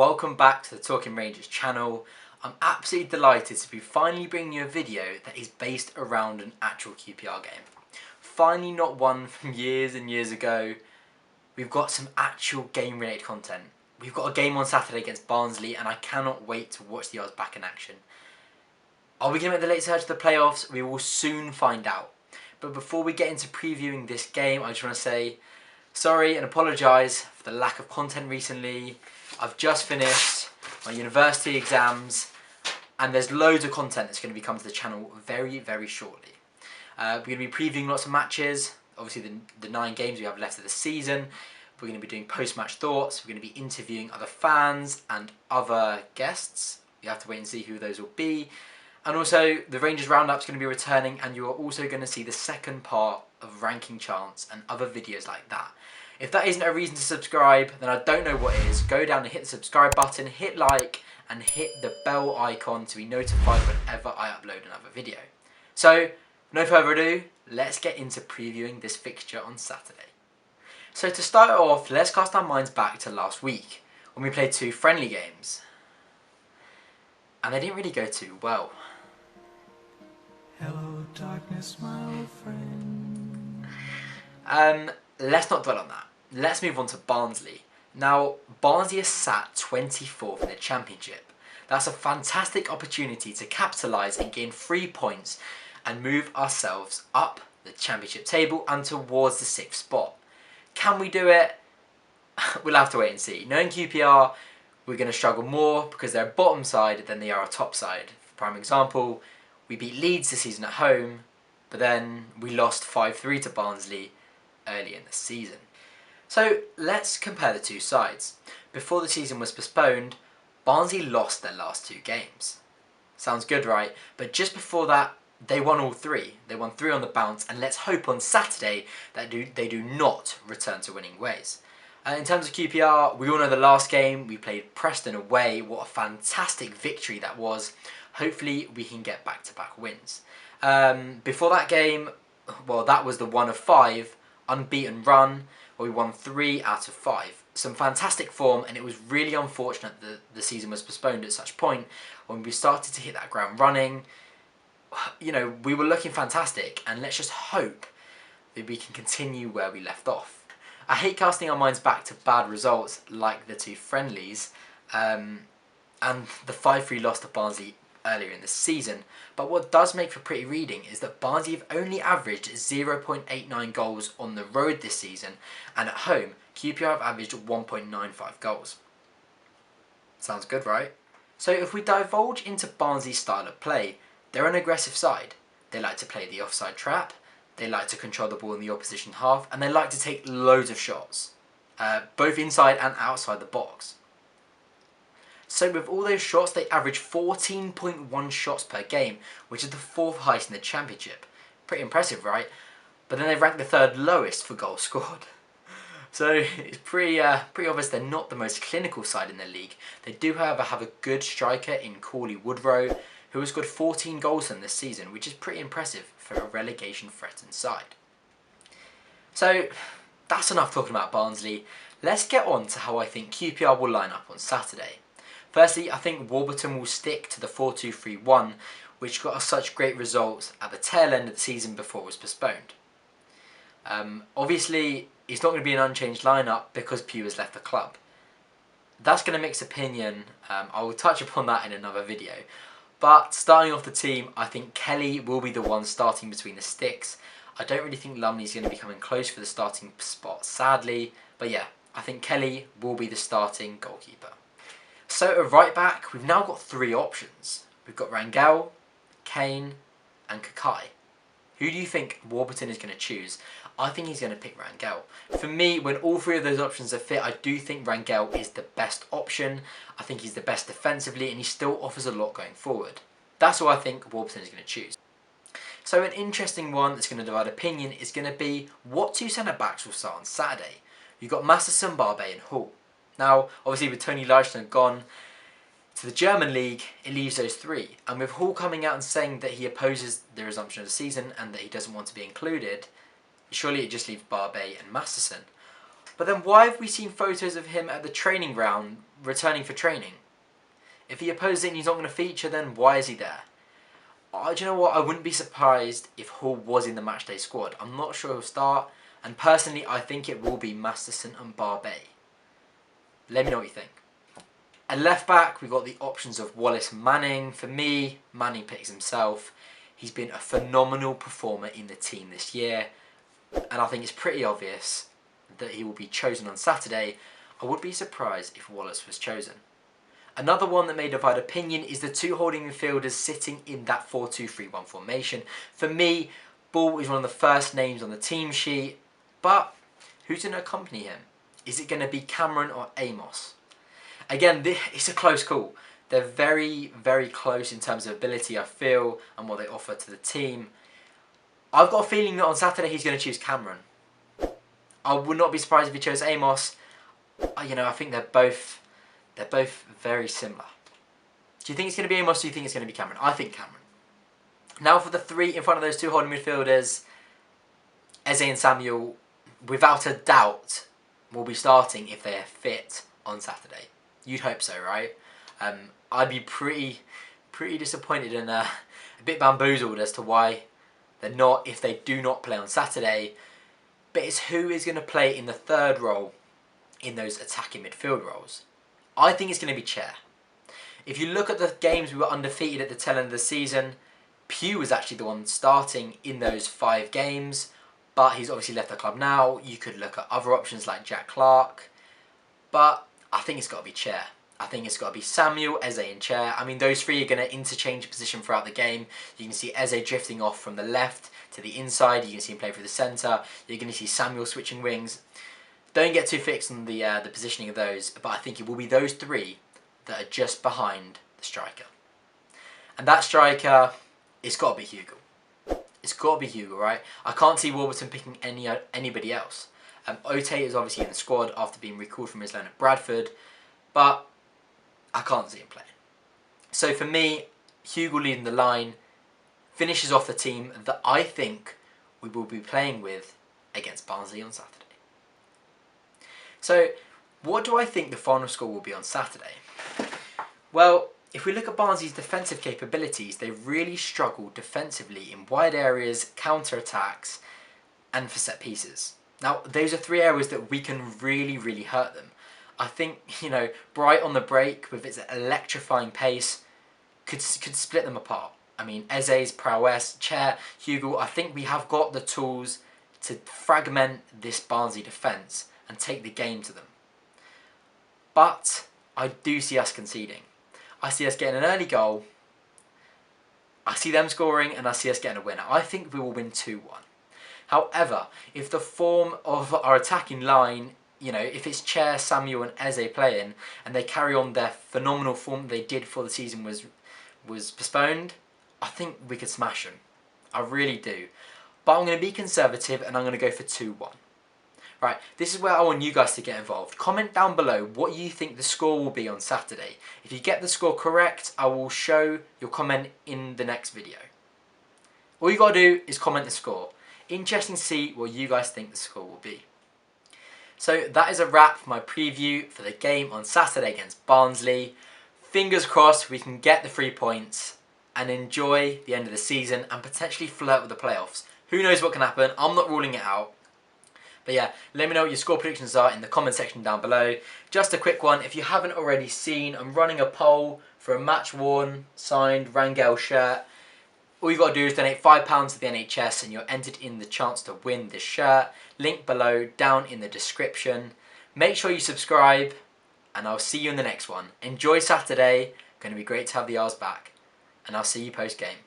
welcome back to the Talking Rangers channel. I'm absolutely delighted to be finally bringing you a video that is based around an actual QPR game. Finally not one from years and years ago. We've got some actual game related content. We've got a game on Saturday against Barnsley and I cannot wait to watch the odds back in action. Are we going to make the late surge to the playoffs? We will soon find out. But before we get into previewing this game, I just want to say sorry and apologise for the lack of content recently. I've just finished my university exams and there's loads of content that's going to be coming to the channel very, very shortly. We're going to be previewing lots of matches, obviously the 9 games we have left of the season. We're going to be doing post-match thoughts, we're going to be interviewing other fans and other guests. You have to wait and see who those will be. And also the Rangers Roundup's going to be returning and you are also going to see the second part of ranking charts and other videos like that. If that isn't a reason to subscribe, then I don't know what is. Go down and hit the subscribe button, hit like and hit the bell icon to be notified whenever I upload another video. So, no further ado, let's get into previewing this fixture on Saturday. So to start off, let's cast our minds back to last week when we played 2 friendly games. And they didn't really go too well. Hello darkness, my old friend. Let's not dwell on that. Let's move on to Barnsley. Now, Barnsley is sat 24th in the Championship. That's a fantastic opportunity to capitalise and gain 3 points and move ourselves up the Championship table and towards the 6th spot. Can we do it? We'll have to wait and see. Knowing QPR, we're going to struggle more because they're a bottom side than they are a top side. For prime example, we beat Leeds this season at home, but then we lost 5-3 to Barnsley early in the season. So let's compare the 2 sides. Before the season was postponed, Barnsley lost their last 2 games. Sounds good, right? But just before that, they won all 3. They won 3 on the bounce, and let's hope on Saturday that they do not return to winning ways. In terms of QPR, we all know the last game, we played Preston away. What a fantastic victory that was. Hopefully we can get back-to-back wins. Before that game, well, that was the 1 of 5 unbeaten run where we won 3 out of 5. Some fantastic form, and it was really unfortunate that the season was postponed at such point when we started to hit that ground running. You know, we were looking fantastic, and let's just hope that we can continue where we left off. I hate casting our minds back to bad results like the 2 friendlies and the 5-3 loss to Barnsley earlier in the season, but what does make for pretty reading is that Barnsley have only averaged 0.89 goals on the road this season, and at home QPR have averaged 1.95 goals. Sounds good, right? So if we divulge into Barnsley's style of play, they're an aggressive side. They like to play the offside trap, they like to control the ball in the opposition half, and they like to take loads of shots, both inside and outside the box. So with all those shots, they average 14.1 shots per game, which is the 4th highest in the Championship. Pretty impressive, right? But then they rank the 3rd lowest for goals scored. So it's pretty obvious they're not the most clinical side in the league. They do, however, have a good striker in Corley Woodrow, who has scored 14 goals in this season, which is pretty impressive for a relegation-threatened side. So that's enough talking about Barnsley. Let's get on to how I think QPR will line up on Saturday. Firstly, I think Warburton will stick to the 4-2-3-1, which got us such great results at the tail end of the season before it was postponed. Obviously, it's not going to be an unchanged lineup because Pugh has left the club. That's going to mix opinion. I will touch upon that in another video. But starting off the team, I think Kelly will be the one starting between the sticks. I don't really think Lumley's going to be coming close for the starting spot, sadly. But yeah, I think Kelly will be the starting goalkeeper. So at right back, we've now got 3 options. We've got Rangel, Kane and Kakai. Who do you think Warburton is going to choose? I think he's going to pick Rangel. For me, when all 3 of those options are fit, I do think Rangel is the best option. I think he's the best defensively and he still offers a lot going forward. That's what I think Warburton is going to choose. So an interesting one that's going to divide opinion is going to be what 2 centre-backs will start on Saturday. You've got Masterson, Barbe and Hall. Now, obviously with Tony Leishman gone to the German league, it leaves those 3. And with Hall coming out and saying that he opposes the resumption of the season and that he doesn't want to be included, surely it just leaves Barbe and Masterson. But then why have we seen photos of him at the training ground returning for training. If he opposes it and he's not going to feature, then why is he there? Do you know what? I wouldn't be surprised if Hall was in the matchday squad. I'm not sure he'll start, and personally, I think it will be Masterson and Barbet. Let me know what you think. At left back, we've got the options of Wallace and Manning. For me, Manning picks himself. He's been a phenomenal performer in the team this year, and I think it's pretty obvious that he will be chosen on Saturday. I would be surprised if Wallace was chosen. Another one that may divide opinion is the two holding midfielders sitting in that 4-2-3-1 formation. For me, Ball is one of the first names on the team sheet, but who's going to accompany him? Is it going to be Cameron or Amos? Again, it's a close call. They're very, very close in terms of ability, I feel, and what they offer to the team. I've got a feeling that on Saturday he's going to choose Cameron. I would not be surprised if he chose Amos. I think they're both very similar. Do you think it's going to be Amos or do you think it's going to be Cameron? I think Cameron. Now for the three in front of those two holding midfielders, Eze and Samuel, without a doubt, will be starting if they are fit on Saturday. You'd hope so, right? I'd be pretty disappointed and a bit bamboozled as to why they're not, if they do not play on Saturday. But it's who is going to play in the third role in those attacking midfield roles. I think it's going to be Chair. If you look at the games we were undefeated at the tail end of the season, Pugh was actually the one starting in those 5 games, but he's obviously left the club now. You could look at other options like Jack Clark, but I think it's got to be Chair. I think it's got to be Samuel, Eze and Chair. I mean, those three are going to interchange position throughout the game. You can see Eze drifting off from the left to the inside. You can see him play through the centre. You're going to see Samuel switching wings. Don't get too fixed on the positioning of those, but I think it will be those three that are just behind the striker. And that striker, it's got to be Hugo. It's got to be Hugo, right? I can't see Warburton picking anybody else. Ote is obviously in the squad after being recalled from his loan at Bradford, but I can't see him playing. So for me, Hugo leading the line finishes off the team that I think we will be playing with against Barnsley on Saturday. So, what do I think the final score will be on Saturday? Well, if we look at Barnsley's defensive capabilities, they really struggle defensively in wide areas, counter-attacks, and for set pieces. Now, those are 3 areas that we can really, really hurt them. I think, Bright on the break with its electrifying pace could split them apart. I mean, Eze's prowess, Chair, Hugo, I think we have got the tools to fragment this Barnsley defence and take the game to them. But I do see us conceding. I see us getting an early goal. I see them scoring and I see us getting a winner. I think we will win 2-1. However, if the form of our attacking line, if it's Chair, Samuel and Eze playing and they carry on their phenomenal form they did before the season was postponed, I think we could smash them. I really do. But I'm going to be conservative and I'm going to go for 2-1. Right, this is where I want you guys to get involved. Comment down below what you think the score will be on Saturday. If you get the score correct, I will show your comment in the next video. All you got to do is comment the score. Interesting to see what you guys think the score will be. So that is a wrap for my preview for the game on Saturday against Barnsley. Fingers crossed we can get the 3 points and enjoy the end of the season and potentially flirt with the playoffs. Who knows what can happen? I'm not ruling it out. But yeah, let me know what your score predictions are in the comment section down below. Just a quick one, if you haven't already seen, I'm running a poll for a match-worn, signed Rangel shirt. All you've got to do is donate £5 to the NHS and you're entered in the chance to win this shirt. Link below, down in the description. Make sure you subscribe and I'll see you in the next one. Enjoy Saturday, going to be great to have the R's back. And I'll see you post-game.